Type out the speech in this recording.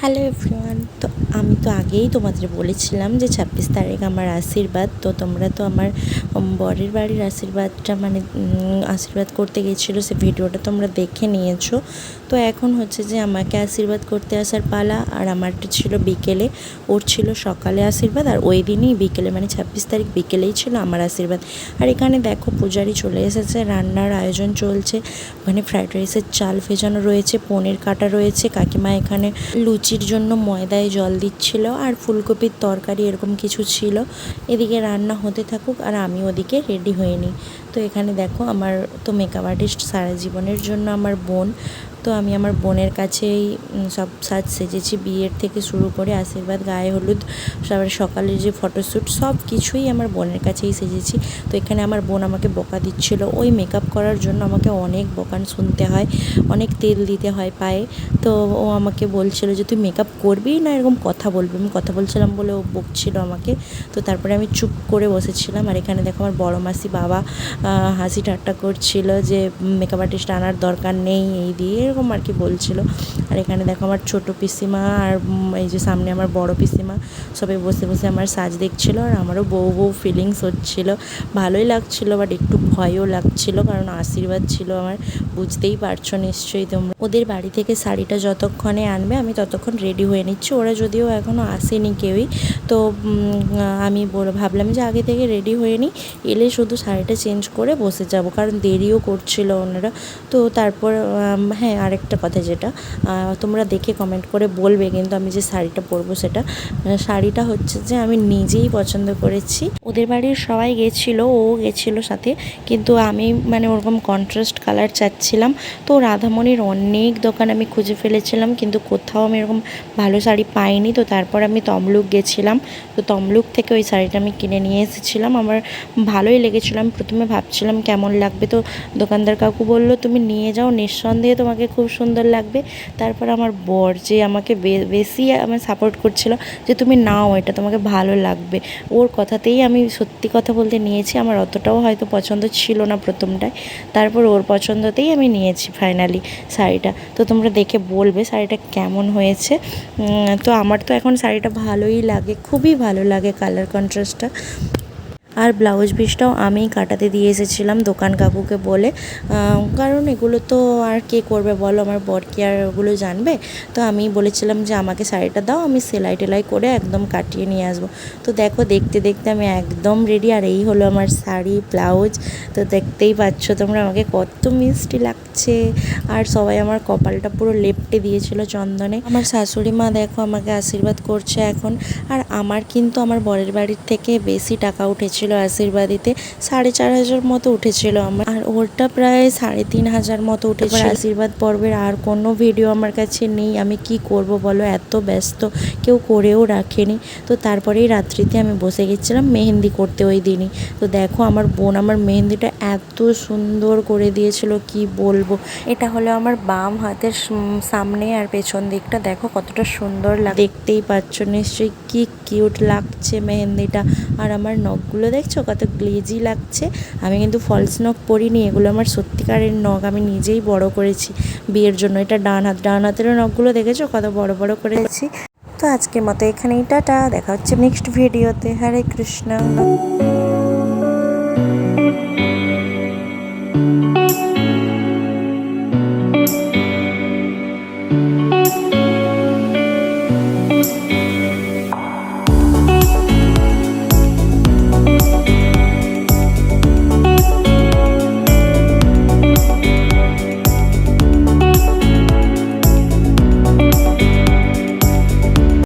Hello everyone. তো আমি তো আগেই তোমাদের বলেছিলাম যে 26 তারিখ আমার আশীর্বাদ। তো তোমরা তো আমার বরের বাড়ির আশীর্বাদটা আশীর্বাদ করতে গিয়েছিলো, সে ভিডিওটা তোমরা দেখে নিয়েছো। তো এখন হচ্ছে যে আমাকে আশীর্বাদ করতে আসার পালা। আর আমারটা ছিল বিকেলে, ওর ছিল সকালে আশীর্বাদ, আর ওই দিনই বিকেলে 26 তারিখ বিকেলেই ছিল আমার আশীর্বাদ। আর এখানে দেখো পূজারি চলে এসেছে, রান্নার আয়োজন চলছে। ওখানে ফ্রাইড রাইসের চাল ভেজানো রয়েছে, পনির কাটা রয়েছে, কাকিমা এখানে লুচির জন্য ময়দায় জল দিচ্ছিল, আর ফুলকপির তরকারি এরকম কিছু ছিল। এদিকে রান্না হতে থাকুক আর আমি ওদিকে রেডি হয়ে নিই। তো এখানে দেখো আমার তো মেকআপ আর্টিস্ট সারা জীবনের জন্য আমার বোন। তো আমি আমার বোনের কাছেই সব সাজ সেজেছি, বিয়ের থেকে শুরু করে আশীর্বাদ, গায়ে হলুদ, সকালের যে ফটোশ্যুট, সব কিছুই আমার বোনের কাছেই সেজেছি। তো এখানে আমার বোন আমাকে বকা দিচ্ছিল, ওই মেকআপ করার জন্য আমাকে অনেক বকান শুনতে হয়, অনেক তেল দিতে হয় পায়ে। তো ও আমাকে বলছিল যে তুই মেকআপ করবি না এরকম কথা বলবি। আমি কথা বলছিলাম বলে ও বকছিল আমাকে। তো তারপরে আমি চুপ করে বসেছিলাম। আর এখানে দেখো আমার বড় মাসি বাবা হাসি ঠাট্টা করছিল যে মেকআপ আর্টিস্ট আনার দরকার নেই, এই দিয়ে এরকম আর কি বলছিল। আর এখানে দেখো আমার ছোট পিসিমা আর এই যে সামনে আমার বড় পিসিমা সবাই বসে বসে আমার সাজ দেখছিল। আর আমারও বউ বউ ফিলিংস হচ্ছিল, ভালোই লাগছিল, বাট একটু ভয়ও লাগছিল, কারণ আশীর্বাদ ছিল আমার, বুঝতেই পারছো নিশ্চয়ই তোমরা। ওদের বাড়ি থেকে শাড়িটা যতক্ষণে আনবে আমি ততক্ষণ রেডি হয়ে নিচ্ছি। ওরা যদিও এখনও আসেনি কেউই। তো আমি ভাবলাম যে আগে থেকে রেডি হয়ে নিই, এলে শুধু শাড়িটা চেঞ্জ করে বসে যাব, কারণ দেরিও করছিল ওনারা। তো তারপর হ্যাঁ, আরেকটা কথা যেটা তোমরা দেখে কমেন্ট করে বলবে কিন্তু, আমি যে শাড়িটা পরবো সেটা শাড়িটা হচ্ছে যে আমি নিজেই পছন্দ করেছি। ওদের বাড়ির সবাই গেছিলো, ও গেছিলো সাথে, কিন্তু আমি ওরকম কন্ট্রাস্ট কালার চাচ্ছিলাম। তো রাধামণির অনেক দোকান আমি খুঁজে ফেলেছিলাম, কিন্তু কোথাও আমি এরকম ভালো শাড়ি পাইনি। তো তারপর আমি তমলুক গেছিলাম, তো তমলুক থেকে ওই শাড়িটা আমি কিনে নিয়ে এসেছিলাম। আমার ভালোই লেগেছিলো। আমি প্রথমে ভাবছিলাম কেমন লাগবে, তো দোকানদার কাকু বললো তুমি নিয়ে যাও, নিঃসন্দেহে তোমাকে খুব সুন্দর লাগবে। তারপর আমার বর যে আমাকে বেশি আমার সাপোর্ট করছিল যে তুমি নাও, এটা তোমাকে ভালো লাগবে, ওর কথাতেই আমি সত্যি কথা বলতে নিয়েছি। আমার অতটাও হয়তো পছন্দ ছিল না প্রথমটায়, তারপর ওর পছন্দতেই আমি নিয়েছি ফাইনালি শাড়িটা। তো তোমরা দেখে বলবে শাড়িটা কেমন হয়েছে। তো আমার তো এখন শাড়িটা ভালোই লাগে, খুবই ভালো লাগে কালার কন্ট্রাস্টটা। আর ব্লাউজ পিসটাও আমিই কাটাতে দিয়ে এসেছিলাম দোকান কাকুকে বলে, কারণ এগুলো তো আর কে করবে বলো, আমার বর কি আর ওগুলো জানবে। তো আমি বলেছিলাম যে আমাকে শাড়িটা দাও, আমি সেলাই টেলাই করে একদম কাটিয়ে নিয়ে আসবো। তো দেখো দেখতে দেখতে আমি একদম রেডি, আর এই হলো আমার শাড়ি ব্লাউজ। তো দেখতেই পাচ্ছ তোমরা আমাকে কত মিষ্টি লাগছে। আর সবাই আমার কপালটা পুরো লেপটে দিয়েছিল চন্দনে। আমার শাশুড়ি মা দেখো আমাকে আশীর্বাদ করছে এখন। আর আমার কিন্তু আমার বরের বাড়ির থেকে বেশি টাকা উঠেছিল আশীর্বাদিতে, 4,500 মতো উঠেছিল আমার, আর ওরটা প্রায় 3,500 মতো উঠেছে। আশীর্বাদ পর্বের আর কোনো ভিডিও আমার কাছে নেই, আমি কি করব বলো, এত ব্যস্ত, কেউ করেও রাখেনি। তো তারপরেই রাত্রিতে আমি বসে গেছিলাম মেহেন্দি করতে ওই দিনই। তো দেখো আমার বোন আমার মেহেন্দিটা এত সুন্দর করে দিয়েছিল কি বলবো। এটা হলো আমার বাম হাতের সামনে আর পেছন দিকটা, দেখো কতটা সুন্দর দেখতেই পাচ্ছ নিশ্চয়ই, কি কিউট লাগছে মেহেন্দিটা। আর আমার নখগুলো দেখছো কত গ্লেজি লাগছে। আমি কিন্তু ফলস নখ পরিনি, এগুলো আমার সত্যিকারের নখ, আমি নিজেই বড় করেছি বিয়ের জন্য। এটা ডান হাতেরও নখগুলো দেখেছো কত বড় বড় করেছি। তো আজকের মতো এখানেই টাটা, দেখা হচ্ছে নেক্সট ভিডিওতে। হরে কৃষ্ণ।